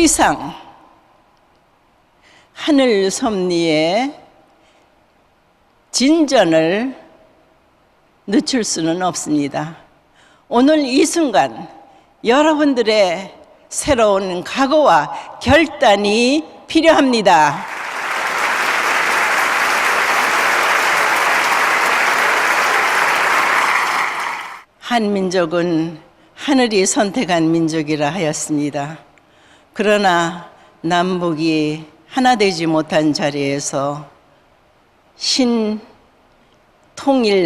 이상 하늘 섭리의 진전을 늦출 수는 없습니다. 오늘 이 순간 여러분들의 새로운 각오와 결단이 필요합니다. 한민족은 하늘이 선택한 민족이라 하였습니다. 그러나 남북이 하나 되지 못한 자리에서 신통일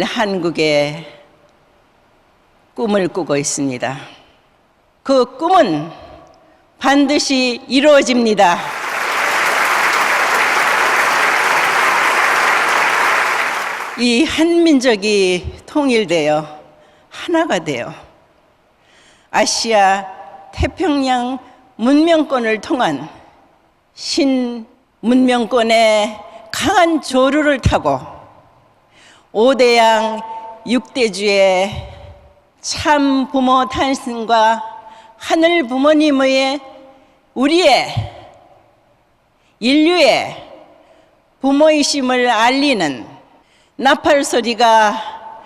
한국의 꿈을 꾸고 있습니다. 그 꿈은 반드시 이루어집니다. 이 한민족이 통일되어 하나가 되어 아시아 태평양 문명권을 통한 신문명권의 강한 조류를 타고 5대양 6대주의 참 부모 탄생과 하늘 부모님의 우리의 인류의 부모이심을 알리는 나팔 소리가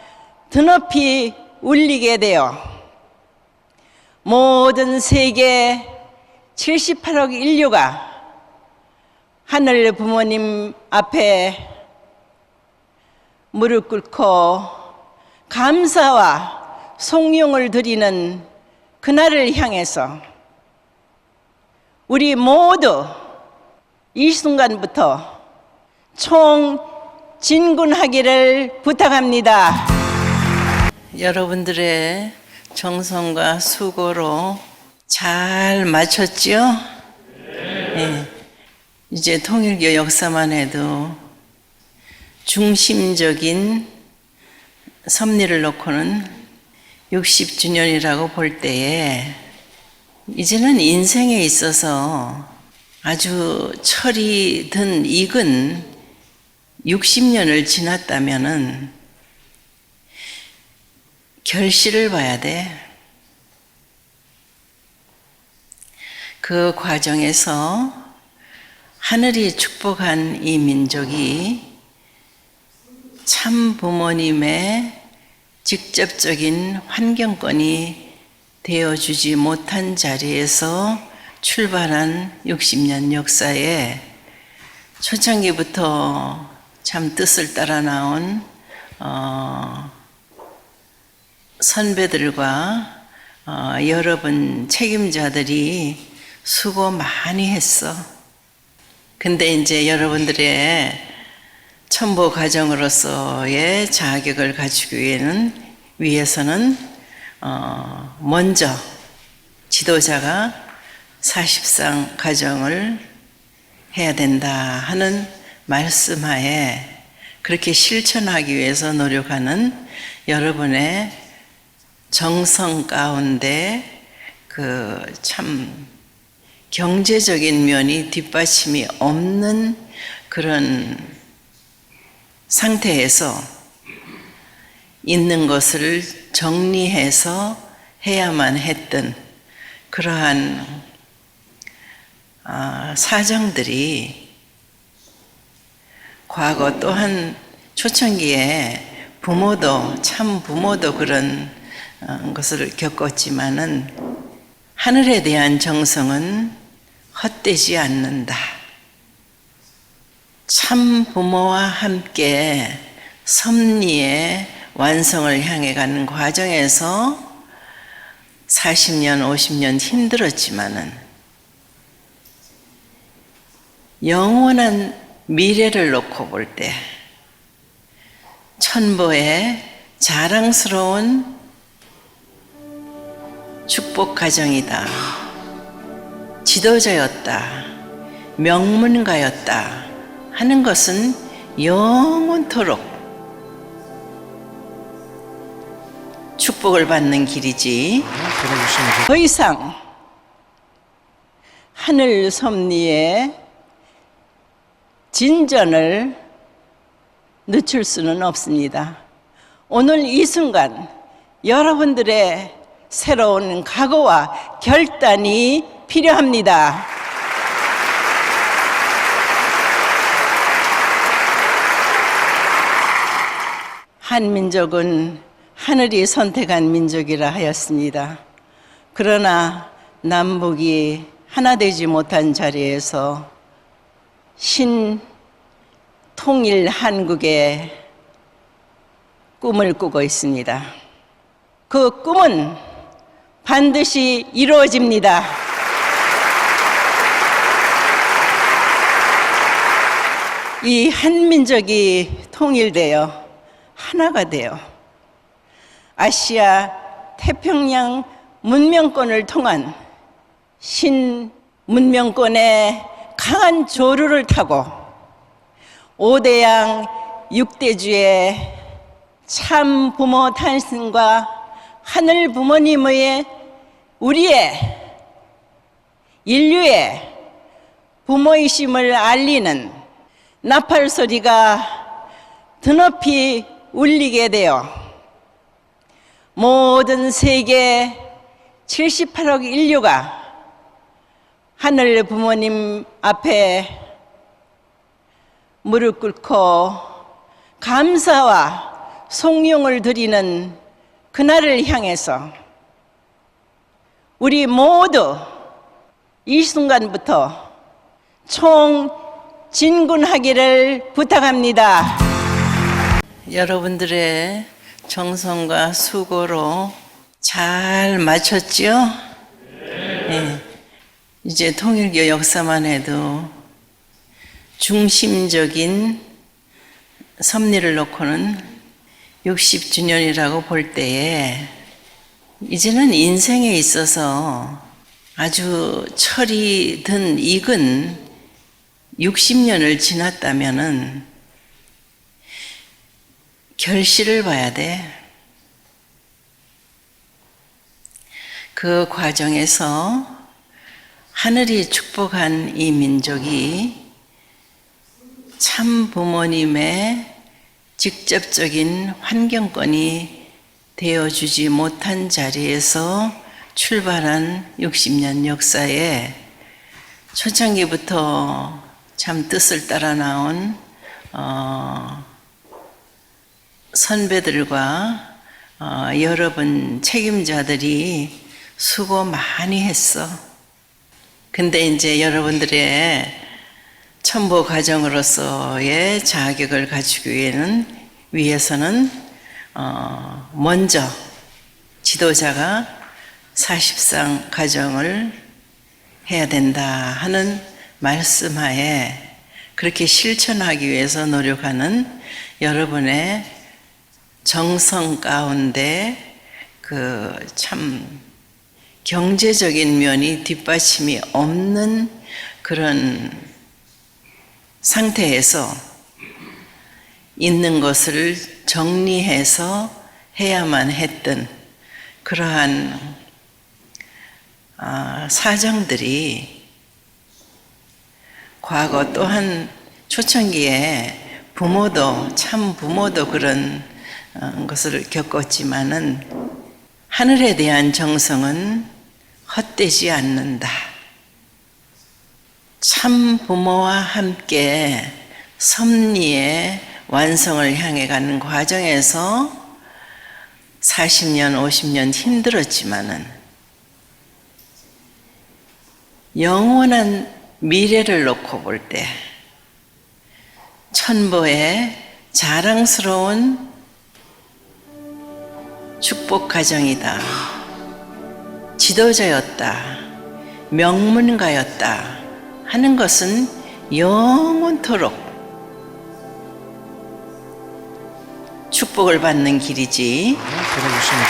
드높이 울리게 되어 모든 세계 78억 인류가 하늘 부모님 앞에 무릎 꿇고 감사와 송용을 드리는 그날을 향해서 우리 모두 이 순간부터 총진군하기를 부탁합니다. 여러분들의 정성과 수고로 잘 마쳤죠? 네. 이제 통일교 역사만 해도 중심적인 섭리를 놓고는 60주년이라고 볼 때에 이제는 인생에 있어서 아주 철이 든 익은 60년을 지났다면은 결실을 봐야 돼. 그 과정에서 하늘이 축복한 이 민족이 참 부모님의 직접적인 환경권이 되어주지 못한 자리에서 출발한 60년 역사에 초창기부터 참 뜻을 따라 나온 선배들과 여러분 책임자들이 수고 많이 했어. 근데 이제 여러분들의 첨보 과정으로서의 자격을 갖추기 위해서는 먼저 지도자가 40상 과정을 해야 된다 하는 말씀하에 그렇게 실천하기 위해서 노력하는 여러분의 정성 가운데 그 참 경제적인 면이 뒷받침이 없는 그런 상태에서 있는 것을 정리해서 해야만 했던 그러한 사정들이 과거 또한 초창기에 부모도 참 부모도 그런 것을 겪었지만은 하늘에 대한 정성은 헛되지 않는다. 참 부모와 함께 섭리의 완성을 향해 가는 과정에서 40년, 50년 힘들었지만은 영원한 미래를 놓고 볼 때 천보의 자랑스러운 축복 가정이다. 지도자였다. 명문가였다. 하는 것은 영원토록 축복을 받는 길이지. 더 이상 하늘 섭리의 진전을 늦출 수는 없습니다. 오늘 이 순간 여러분들의 새로운 각오와 결단이 필요합니다. 한민족은 하늘이 선택한 민족이라 하였습니다. 그러나 남북이 하나 되지 못한 자리에서 신통일 한국의 꿈을 꾸고 있습니다. 그 꿈은 반드시 이루어집니다. 이 한민족이 통일되어 하나가 되어 아시아 태평양 문명권을 통한 신문명권의 강한 조류를 타고 5대양 6대주의 참 부모 탄생과 하늘 부모님의 우리의 인류의 부모이심을 알리는 나팔 소리가 드높이 울리게 되어 모든 세계 78억 인류가 하늘 부모님 앞에 무릎 꿇고 감사와 송용을 드리는 그날을 향해서 우리 모두 이 순간부터 총진군하기를 부탁합니다. 여러분들의 정성과 수고로 잘 마쳤죠? 네. 이제 통일교 역사만 해도 중심적인 섭리를 놓고는 60주년이라고 볼 때에 이제는 인생에 있어서 아주 철이 든 익은 60년을 지났다면은 결실을 봐야 돼. 그 과정에서 하늘이 축복한 이 민족이 참 부모님의 직접적인 환경권이 되어주지 못한 자리에서 출발한 60년 역사에 초창기부터 참 뜻을 따라 나온 선배들과 여러분 책임자들이 수고 많이 했어. 근데 이제 여러분들의 첨보 과정으로서의 자격을 갖추기 위해서는 먼저 지도자가 40상 과정을 해야 된다 하는 말씀하에 그렇게 실천하기 위해서 노력하는 여러분의 정성 가운데 그 참 경제적인 면이 뒷받침이 없는 그런 상태에서 있는 것을 정리해서 해야만 했던 그러한 사정들이 과거 또한 초창기에 참 부모도 그런 것을 겪었지만은 하늘에 대한 정성은 헛되지 않는다. 참 부모와 함께 섭리의 완성을 향해 가는 과정에서 40년, 50년 힘들었지만은 영원한 미래를 놓고 볼 때 천보의 자랑스러운 축복 가정이다. 지도자였다. 명문가였다. 하는 것은 영원토록 축복을 받는 길이지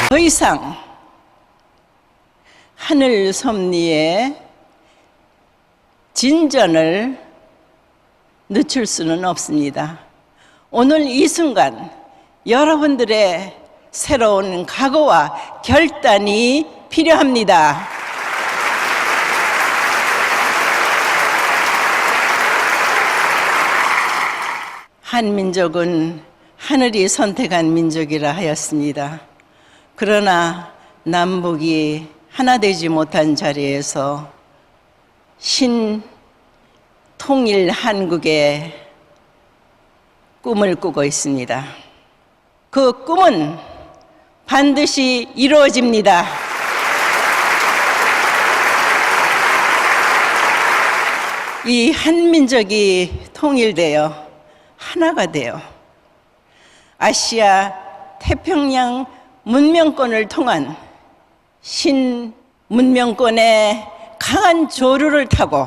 더 이상 하늘 섭리의 진전을 늦출 수는 없습니다. 오늘 이 순간 여러분들의 새로운 각오와 결단이 필요합니다. 한민족은 하늘이 선택한 민족이라 하였습니다. 그러나 남북이 하나 되지 못한 자리에서 신통일 한국의 꿈을 꾸고 있습니다. 그 꿈은 반드시 이루어집니다. 이 한민족이 통일되어 하나가 되어 아시아 태평양 문명권을 통한 신문명권의 강한 조류를 타고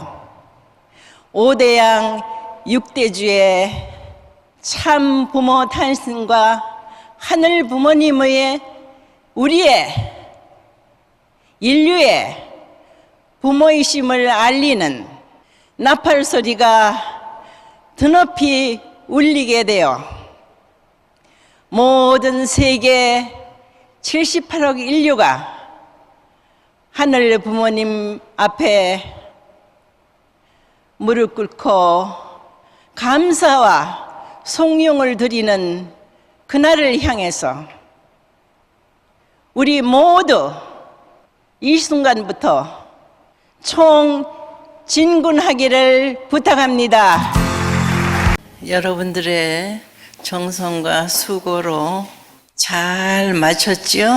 5대양 6대주의 참 부모 탄생과 하늘 부모님의 우리의 인류의 부모이심을 알리는 나팔 소리가 드높이 울리게 되어 모든 세계 78억 인류가 하늘 부모님 앞에 무릎 꿇고 감사와 송용을 드리는 그날을 향해서 우리 모두 이 순간부터 총진군하기를 부탁합니다. 여러분들의 정성과 수고로 잘 마쳤죠?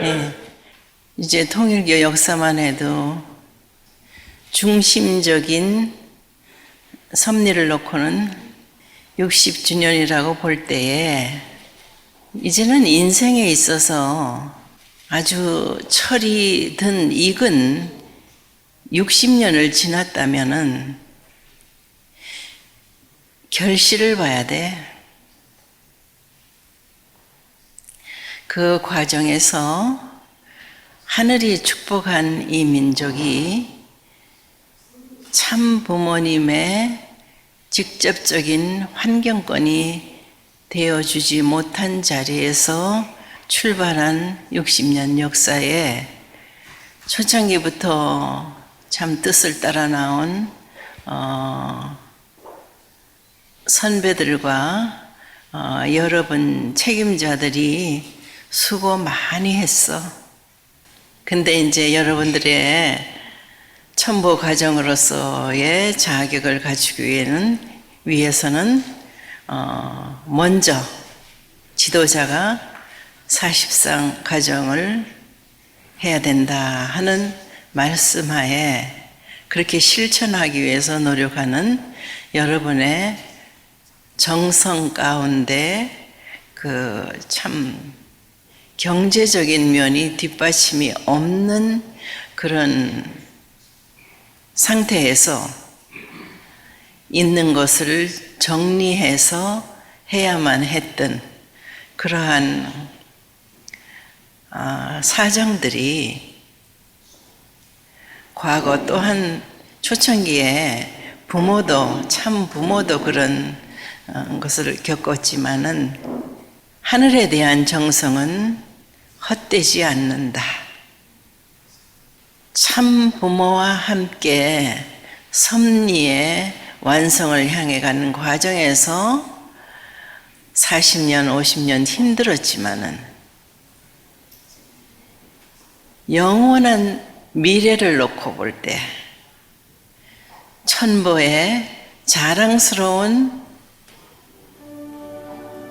네. 이제 통일교 역사만 해도 중심적인 섭리를 놓고는 60주년이라고 볼 때에 이제는 인생에 있어서 아주 철이 든 익은 60년을 지났다면은 결실을 봐야 돼. 그 과정에서 하늘이 축복한 이 민족이 참 부모님의 직접적인 환경권이 되어주지 못한 자리에서 출발한 60년 역사에 초창기부터 참 뜻을 따라 나온 선배들과 여러분 책임자들이 수고 많이 했어. 근데 이제 여러분들의 첨보 과정으로서의 자격을 갖추기 위해서는 먼저 지도자가 40상 과정을 해야 된다 하는 말씀하에 그렇게 실천하기 위해서 노력하는 여러분의 정성 가운데 그 참 경제적인 면이 뒷받침이 없는 그런 상태에서 있는 것을 정리해서 해야만 했던 그러한 사정들이 과거 또한 초창기에 부모도 참 부모도 그런 것을 겪었지만은 하늘에 대한 정성은 헛되지 않는다. 참 부모와 함께 섭리의 완성을 향해 가는 과정에서 40년, 50년 힘들었지만은 영원한 미래를 놓고 볼 때 천보의 자랑스러운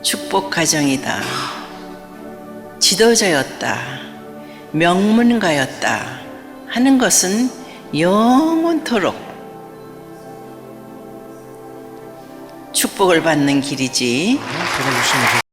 축복 가정이다. 지도자였다. 명문가였다. 하는 것은 영원토록 축복을 받는 길이지.